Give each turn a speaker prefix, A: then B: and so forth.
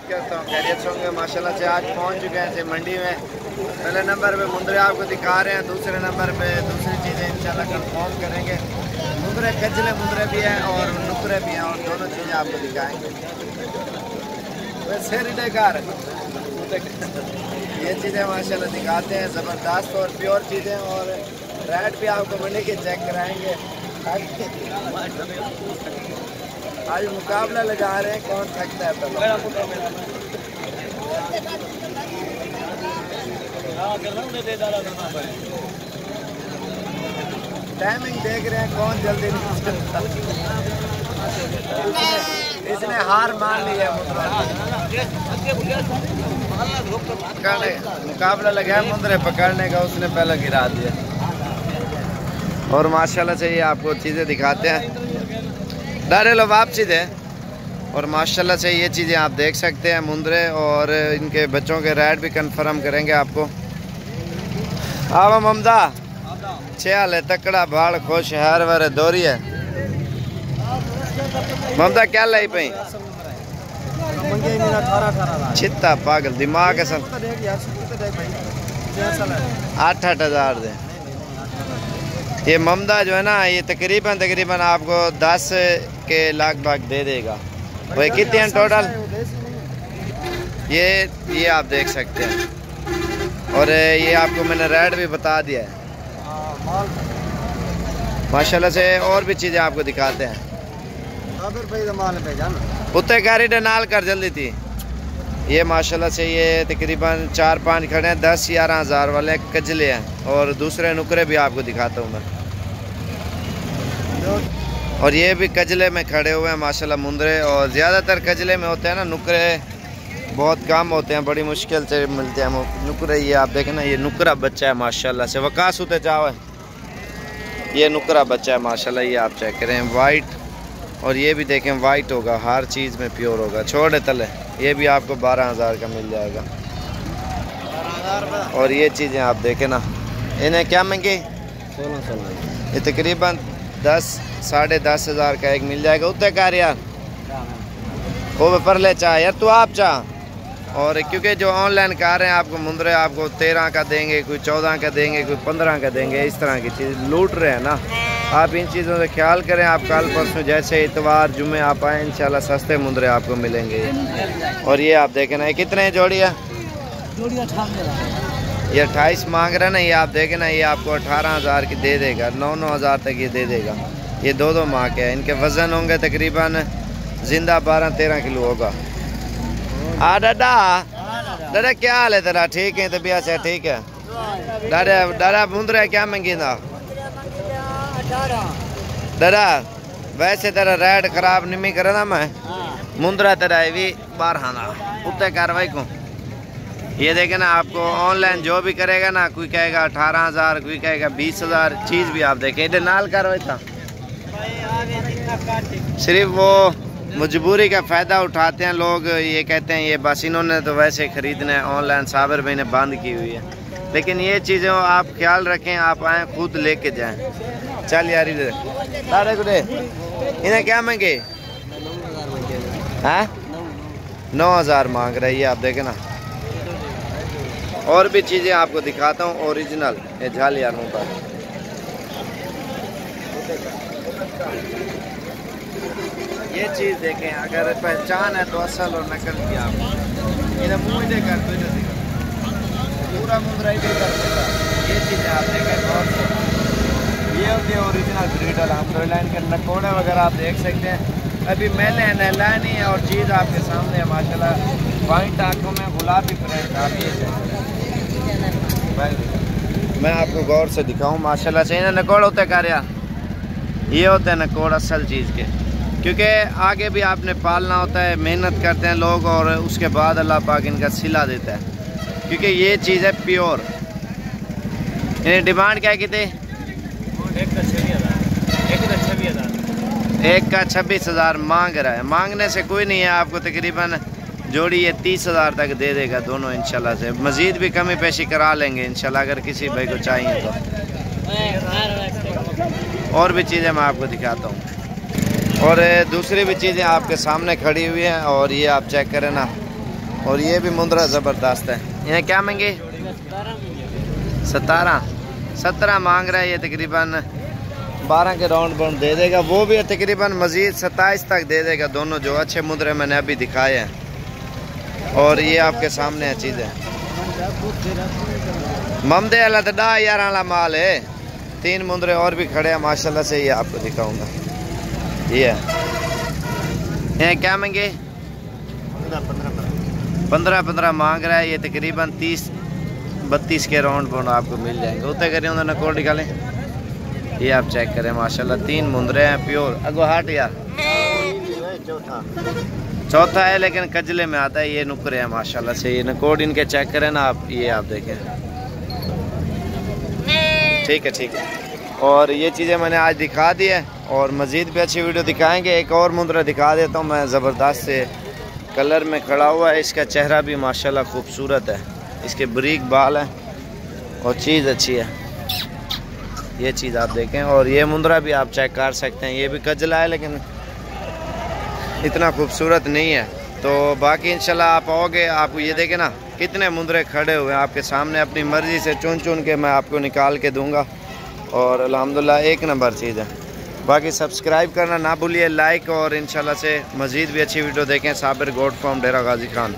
A: करता हूँ, खैरियत से होंगे माशाल्लाह से। आज पहुँच चुके हैं मंडी में। पहले नंबर पे मुंदरे आपको दिखा रहे हैं, दूसरे नंबर पे दूसरी चीज़ें इंशाल्लाह कंफर्म करेंगे। मुंदरे कचले मुंदरे भी हैं और नुकरे भी हैं और दोनों चीज़ें आपको दिखाएंगे। वैसे ये चीज़ें माशाल्लाह दिखाते हैं, ज़बरदस्त और प्योर चीज़ें, और रेट भी आपको मंडी के चेक कराएंगे। आज मुकाबला लगा रहे हैं कौन थकता है पहले। टाइमिंग देख रहे हैं कौन जल्दी इसने हार मान ली है। मुकाबला लगा है मुंदरे पकड़ने का, उसने पहले गिरा दिया। और माशाल्लाह से ये आपको चीज़ें दिखाते हैं, डारे लो वापसी दे। और माशाल्लाह से ये चीज़ें आप देख सकते हैं मुंदरे, और इनके बच्चों के रेट भी कंफर्म करेंगे आपको। आवा ममदा छयाल है, तकड़ा भाड़ खुश हर वर दोरी है। ममदा क्या लाई पई? छित्ता पागल दिमाग है सब। 8,000 दे। ये ममदा जो है ना, ये तकरीबन आपको 10 के लगभग दे देगा। वही कितने हैं टोटल? ये आप देख सकते हैं। और ये आपको मैंने रेट भी बता दिया है माशाल्लाह से। और भी चीज़ें आपको दिखाते हैं। उत्ते गाड़ी नाल कर जल्दी थी। ये माशाल्लाह से ये तकरीबन 4-5 खड़े हैं, 10-11 हज़ार वाले कजले हैं, और दूसरे नुकरे भी आपको दिखाता हूँ मैं। और ये भी कजले में खड़े हुए हैं माशाल्लाह मुंदरे, और ज़्यादातर कजले में होते हैं ना, नुकरे बहुत कम होते हैं, बड़ी मुश्किल से मिलते हैं नुकरे। ये आप देखें ना, ये नुकरा बच्चा है माशाल्लाह से। वकास होते चावे, ये नुकरा बच्चा है माशाल्लाह। ये आप चेक करें वाइट, और ये भी देखें वाइट होगा, हर चीज़ में प्योर होगा। छोड़े तले ये भी आपको 12,000 का मिल जाएगा। और ये चीज़ें आप देखें ना, इन्हें क्या महंगी? 1600। ये तकरीबन 10-10,500 का एक मिल जाएगा। उत्ते कार यार वो पर ले चाह यार, तू आप चाह। और क्योंकि जो ऑनलाइन कार हैं आपको मुंदरे आपको 13 का देंगे, कोई 14 का देंगे, कोई 15 का देंगे, इस तरह की चीज़ लूट रहे हैं ना। आप इन चीज़ों से ख्याल करें। आप कल परसों जैसे इतवार जुमे आप आए, इंशाल्लाह सस्ते मुंदरे आपको मिलेंगे। और ये आप देखें ना, ये कितने जोड़ी है? ये 28 मांग रहे ना। ये आप देखें ना, ये आपको 18,000 की दे देगा, 9-9 हज़ार तक ये दे देगा। ये 2-2 माह के हैं। इनके वज़न होंगे तकरीबन जिंदा 12-13 किलो होगा। दादा क्या हाल है तेरा? ठीक है, तबीयत से ठीक है? दादा मुंदरे क्या महंगी ना दादा? वैसे तेरा रेट खराब नहीं करे ना मैं। मुंदरा तेरा भी 12 ना उत्ते कार्रवाई को। ये देखे ना, आपको ऑनलाइन जो भी करेगा ना, कोई कहेगा 18,000, कोई कहेगा 20,000। चीज़ भी आप देखें, इधर नाल कार्रवाई था। सिर्फ वो मजबूरी का फ़ायदा उठाते हैं लोग। ये कहते हैं ये बस इन्होंने तो वैसे ख़रीदना है, ऑनलाइन साबिर भाई ने बंद की हुई है। लेकिन ये चीज़ें आप ख्याल रखें, आप आएँ खुद लेके जाएं। चल यार इधर सारे गुडे इन्हें क्या महंगे? हाँ 9,000 मांग रही है। आप देखें ना, और भी चीज़ें आपको दिखाता हूँ ओरिजिनल। ये झाल यार मुँह पर ये चीज़ देखें, अगर पहचान है तो असल और नकल की आप इन्हें मुँह दे कर पूरा मुंदरा ही कर देगा। ये चीज़ें आप देखें, ये होती है ओरिजिनल ब्रीडर। आप लाइन के नकोड़े वगैरह आप देख सकते हैं, अभी मैले नहला नहीं है। और चीज़ आपके सामने है माशाल्लाह, वाइट आँखों में गुलाबी प्रिंट। आप ये मैं आपको गौर से दिखाऊं माशाल्लाह से। इन्हें नकोड़ होते कार्या, ये होते हैं नकोड़ असल चीज़ के। क्योंकि आगे भी आपने पालना होता है, मेहनत करते हैं लोग, और उसके बाद अल्लाह पाक इनका सिला देता है। क्योंकि ये चीज़ है प्योर। इन्हें डिमांड क्या की थी? एक का 26,000 मांग रहा है। मांगने से कोई नहीं है, आपको तकरीबन जोड़ी ये 30,000 तक दे देगा दोनों इंशाल्लाह से। मज़ीद भी कमी पेशी करा लेंगे इंशाल्लाह, अगर किसी भाई को चाहिए तो। और भी चीज़ें मैं आपको दिखाता हूँ, और दूसरी भी चीज़ें आपके सामने खड़ी हुई हैं। और ये आप चेक करें ना, और ये भी मुंद्रा ज़बरदस्त है। ये क्या महंगे? 17 मांग रहा है। ये तकरीबन 12 के राउंड बाउंड दे देगा। वो भी तकरीबन मज़ीद 27 तक दे देगा। दोनों जो अच्छे मुंद्रे मैंने अभी दिखाए हैं। और ये आपके सामने है चीज़ें। ममदे वाला तो 10,000 वाला माल है। 3 मुंद्रे और भी खड़े हैं माशाल्लाह से। ये आपको दिखाऊंगा। ये क्या महंगे? 15 मांग रहा है। ये तकरीबन 30-32 के राउंड बाउंड आपको मिल जाएंगे। उतने करें उन्होंने कोड निकालें। ये आप चेक करें माशाल्लाह 3 मुंद्रे हैं प्योर। अगो हाट यार चौथा है लेकिन कजले में आता है। ये नुकरे हैं माशाल्लाह से। ये नकोड इनके चेक करें ना आप। ये आप देखें। ठीक है। और ये चीज़ें मैंने आज दिखा दी है और मज़ीद भी अच्छी वीडियो दिखाएंगे। एक और मुंद्रा दिखा देता हूँ मैं। ज़बरदस्त से कलर में खड़ा हुआ है। इसका चेहरा भी माशाल्लाह खूबसूरत है। इसके बारीक बाल हैं और चीज़ अच्छी है। ये चीज़ आप देखें। और ये मुंद्रा भी आप चेक कर सकते हैं। ये भी कजला है लेकिन इतना खूबसूरत नहीं है। तो बाकी इंशाल्लाह आप आओगे, आपको ये देखें ना कितने मुंद्रे खड़े हुए हैं आपके सामने। अपनी मर्ज़ी से चुन के मैं आपको निकाल के दूंगा। और अल्हम्दुलिल्लाह एक नंबर चीज़ है। बाकी सब्सक्राइब करना ना भूलिए, लाइक। और इंशाल्लाह से मज़ीद भी अच्छी वीडियो देखें। साबिर गोट फार्म डेरा गाजी खान।